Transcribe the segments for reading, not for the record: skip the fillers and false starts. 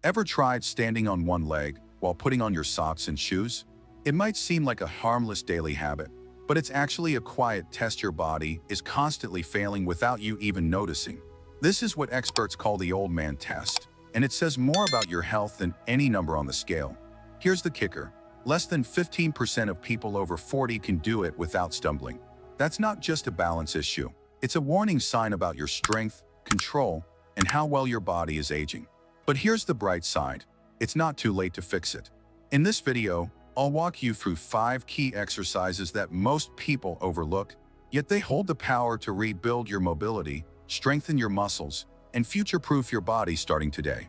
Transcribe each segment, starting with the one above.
Ever tried standing on one leg while putting on your socks and shoes? It might seem like a harmless daily habit, but it's actually a quiet test your body is constantly failing without you even noticing. This is what experts call the old man test, and it says more about your health than any number on the scale. Here's the kicker. Less than 15% of people over 40 can do it without stumbling. That's not just a balance issue. It's a warning sign about your strength, control, and how well your body is aging. But here's the bright side. It's not too late to fix it. In this video, I'll walk you through 5 key exercises that most people overlook, yet they hold the power to rebuild your mobility, strengthen your muscles, and future-proof your body starting today.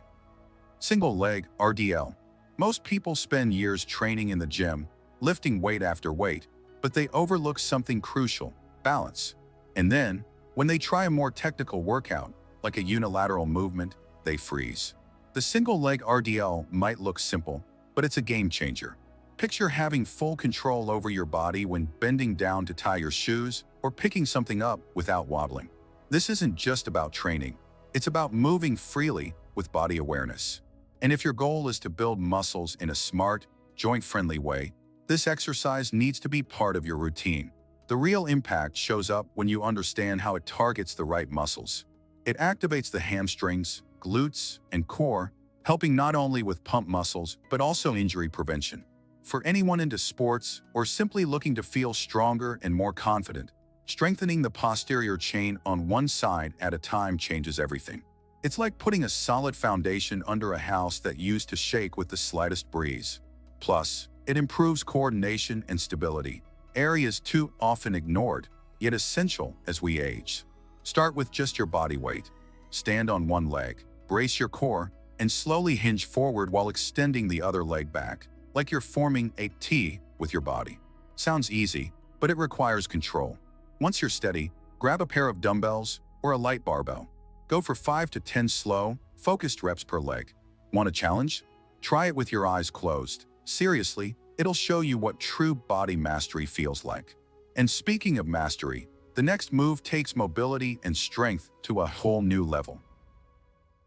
Single leg RDL. Most people spend years training in the gym, lifting weight after weight, but they overlook something crucial: balance. And then, when they try a more technical workout, like a unilateral movement, they freeze. The single leg RDL might look simple, but it's a game changer. Picture having full control over your body when bending down to tie your shoes or picking something up without wobbling. This isn't just about training. It's about moving freely with body awareness. And if your goal is to build muscles in a smart, joint-friendly way, this exercise needs to be part of your routine. The real impact shows up when you understand how it targets the right muscles. It activates the hamstrings, glutes, and core, helping not only with pump muscles, but also injury prevention. For anyone into sports or simply looking to feel stronger and more confident, strengthening the posterior chain on one side at a time changes everything. It's like putting a solid foundation under a house that used to shake with the slightest breeze. Plus, it improves coordination and stability, areas too often ignored, yet essential as we age. Start with just your body weight. Stand on one leg, brace your core, and slowly hinge forward while extending the other leg back, like you're forming a T with your body. Sounds easy, but it requires control. Once you're steady, grab a pair of dumbbells or a light barbell. Go for 5 to 10 slow, focused reps per leg. Want a challenge? Try it with your eyes closed. Seriously, it'll show you what true body mastery feels like. And speaking of mastery, the next move takes mobility and strength to a whole new level.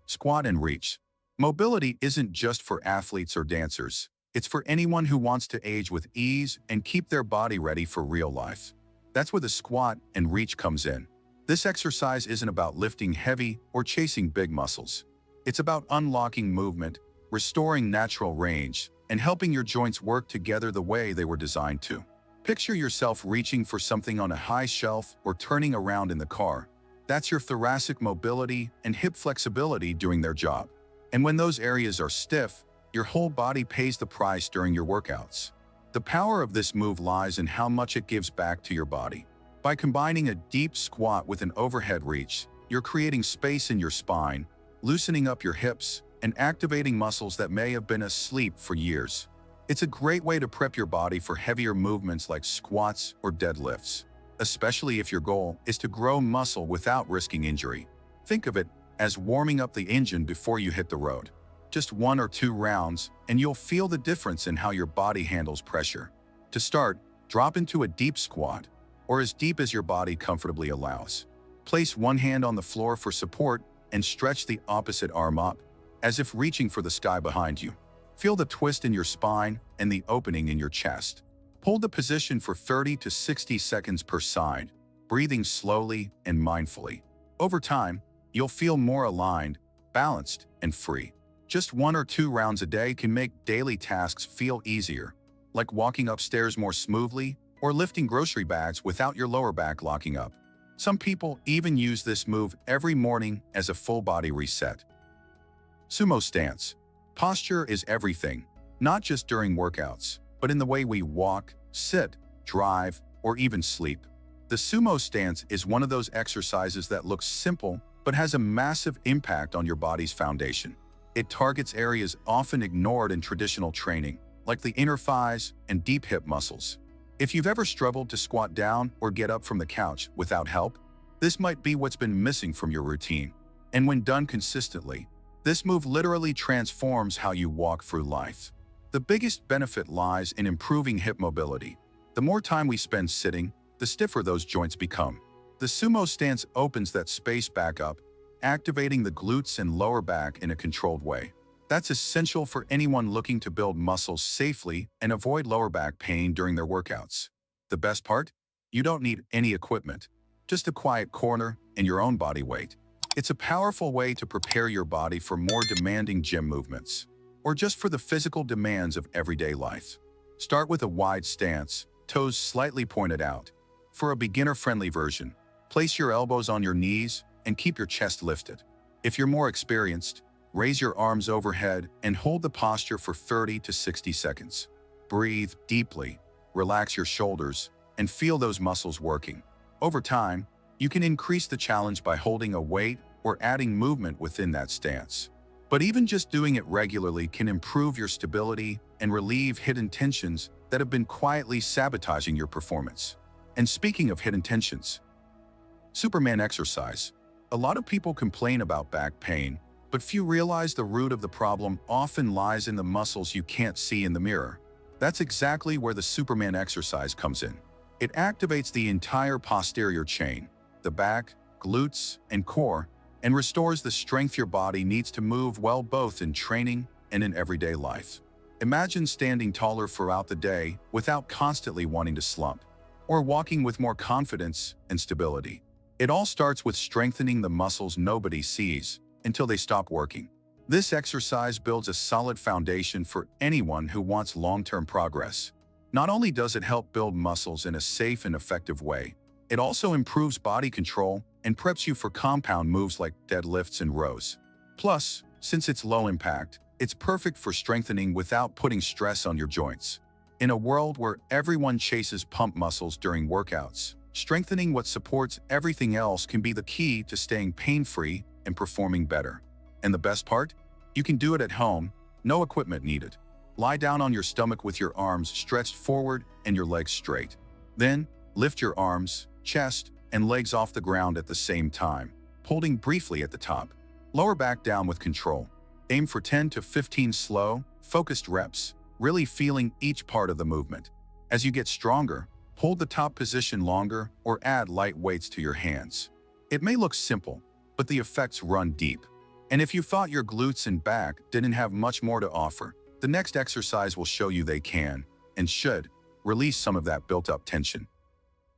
Squat and reach. Mobility isn't just for athletes or dancers. It's for anyone who wants to age with ease and keep their body ready for real life. That's where the squat and reach comes in. This exercise isn't about lifting heavy or chasing big muscles. It's about unlocking movement, restoring natural range, and helping your joints work together the way they were designed to. Picture yourself reaching for something on a high shelf or turning around in the car. That's your thoracic mobility and hip flexibility doing their job. And when those areas are stiff, your whole body pays the price during your workouts. The power of this move lies in how much it gives back to your body. By combining a deep squat with an overhead reach, you're creating space in your spine, loosening up your hips, and activating muscles that may have been asleep for years. It's a great way to prep your body for heavier movements like squats or deadlifts, especially if your goal is to grow muscle without risking injury. Think of it as warming up the engine before you hit the road. Just 1 or 2 rounds, and you'll feel the difference in how your body handles pressure. To start, drop into a deep squat, or as deep as your body comfortably allows. Place one hand on the floor for support and stretch the opposite arm up, as if reaching for the sky behind you. Feel the twist in your spine and the opening in your chest. Hold the position for 30 to 60 seconds per side, breathing slowly and mindfully. Over time, you'll feel more aligned, balanced, and free. Just 1 or 2 rounds a day can make daily tasks feel easier, like walking upstairs more smoothly or lifting grocery bags without your lower back locking up. Some people even use this move every morning as a full body reset. Sumo Stance. Posture is everything, not just during workouts, but in the way we walk, sit, drive, or even sleep. The Sumo Stance is one of those exercises that looks simple but has a massive impact on your body's foundation. It targets areas often ignored in traditional training, like the inner thighs and deep hip muscles. If you've ever struggled to squat down or get up from the couch without help, this might be what's been missing from your routine. And when done consistently, this move literally transforms how you walk through life. The biggest benefit lies in improving hip mobility. The more time we spend sitting, the stiffer those joints become. The Sumo Stance opens that space back up, activating the glutes and lower back in a controlled way. That's essential for anyone looking to build muscles safely and avoid lower back pain during their workouts. The best part? You don't need any equipment, just a quiet corner and your own body weight. It's a powerful way to prepare your body for more demanding gym movements, or just for the physical demands of everyday life. Start with a wide stance, toes slightly pointed out. For a beginner-friendly version, place your elbows on your knees and keep your chest lifted. If you're more experienced, raise your arms overhead and hold the posture for 30 to 60 seconds. Breathe deeply, relax your shoulders, and feel those muscles working. Over time, you can increase the challenge by holding a weight or adding movement within that stance. But even just doing it regularly can improve your stability and relieve hidden tensions that have been quietly sabotaging your performance. And speaking of hidden tensions, Superman exercise. A lot of people complain about back pain, but few realize the root of the problem often lies in the muscles you can't see in the mirror. That's exactly where the Superman exercise comes in. It activates the entire posterior chain, the back, glutes, and core, and restores the strength your body needs to move well both in training and in everyday life. Imagine standing taller throughout the day without constantly wanting to slump, or walking with more confidence and stability. It all starts with strengthening the muscles nobody sees until they stop working. This exercise builds a solid foundation for anyone who wants long-term progress. Not only does it help build muscles in a safe and effective way, it also improves body control and preps you for compound moves like deadlifts and rows. Plus, since it's low impact, it's perfect for strengthening without putting stress on your joints. In a world where everyone chases pump muscles during workouts, strengthening what supports everything else can be the key to staying pain-free and performing better. And the best part? You can do it at home, no equipment needed. Lie down on your stomach with your arms stretched forward and your legs straight. Then, lift your arms, chest, and legs off the ground at the same time, holding briefly at the top. Lower back down with control. Aim for 10 to 15 slow, focused reps, really feeling each part of the movement. As you get stronger, hold the top position longer or add light weights to your hands. It may look simple, but the effects run deep. And if you thought your glutes and back didn't have much more to offer, the next exercise will show you they can, and should, release some of that built-up tension.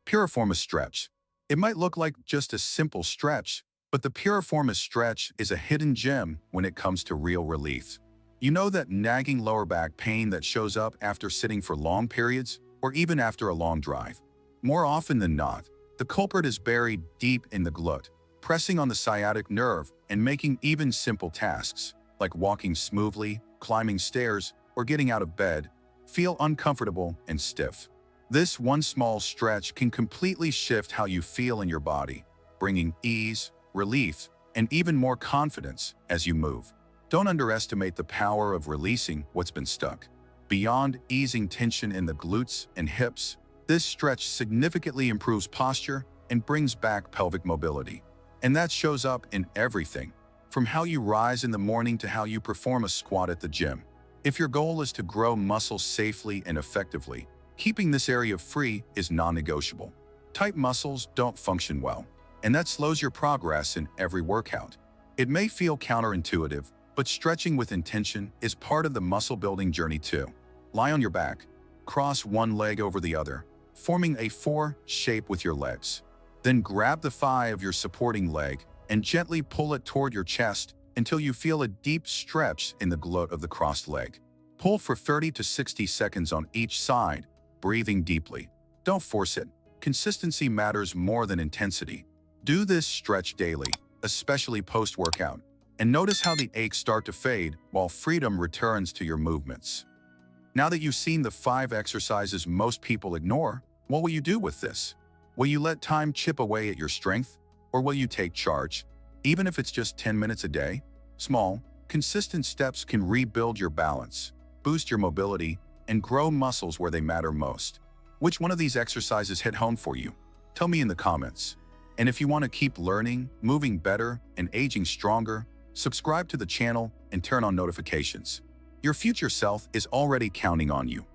Purformis Stretch. It might look like just a simple stretch, but the Purformis Stretch is a hidden gem when it comes to real relief. You know that nagging lower back pain that shows up after sitting for long periods, or even after a long drive? More often than not, the culprit is buried deep in the glute, pressing on the sciatic nerve and making even simple tasks, like walking smoothly, climbing stairs, or getting out of bed, feel uncomfortable and stiff. This one small stretch can completely shift how you feel in your body, bringing ease, relief, and even more confidence as you move. Don't underestimate the power of releasing what's been stuck. Beyond easing tension in the glutes and hips, this stretch significantly improves posture and brings back pelvic mobility. And that shows up in everything, from how you rise in the morning to how you perform a squat at the gym. If your goal is to grow muscles safely and effectively, keeping this area free is non-negotiable. Tight muscles don't function well, and that slows your progress in every workout. It may feel counterintuitive, but stretching with intention is part of the muscle-building journey too. Lie on your back, cross one leg over the other, forming a 4 shape with your legs. Then grab the thigh of your supporting leg and gently pull it toward your chest until you feel a deep stretch in the glute of the crossed leg. Pull for 30 to 60 seconds on each side, breathing deeply. Don't force it. Consistency matters more than intensity. Do this stretch daily, especially post-workout, and notice how the aches start to fade while freedom returns to your movements. Now that you've seen the 5 exercises most people ignore, what will you do with this? Will you let time chip away at your strength, or will you take charge? Even if it's just 10 minutes a day, small, consistent steps can rebuild your balance, boost your mobility, and grow muscles where they matter most. Which one of these exercises hit home for you? Tell me in the comments. And if you want to keep learning, moving better, and aging stronger, subscribe to the channel and turn on notifications. Your future self is already counting on you.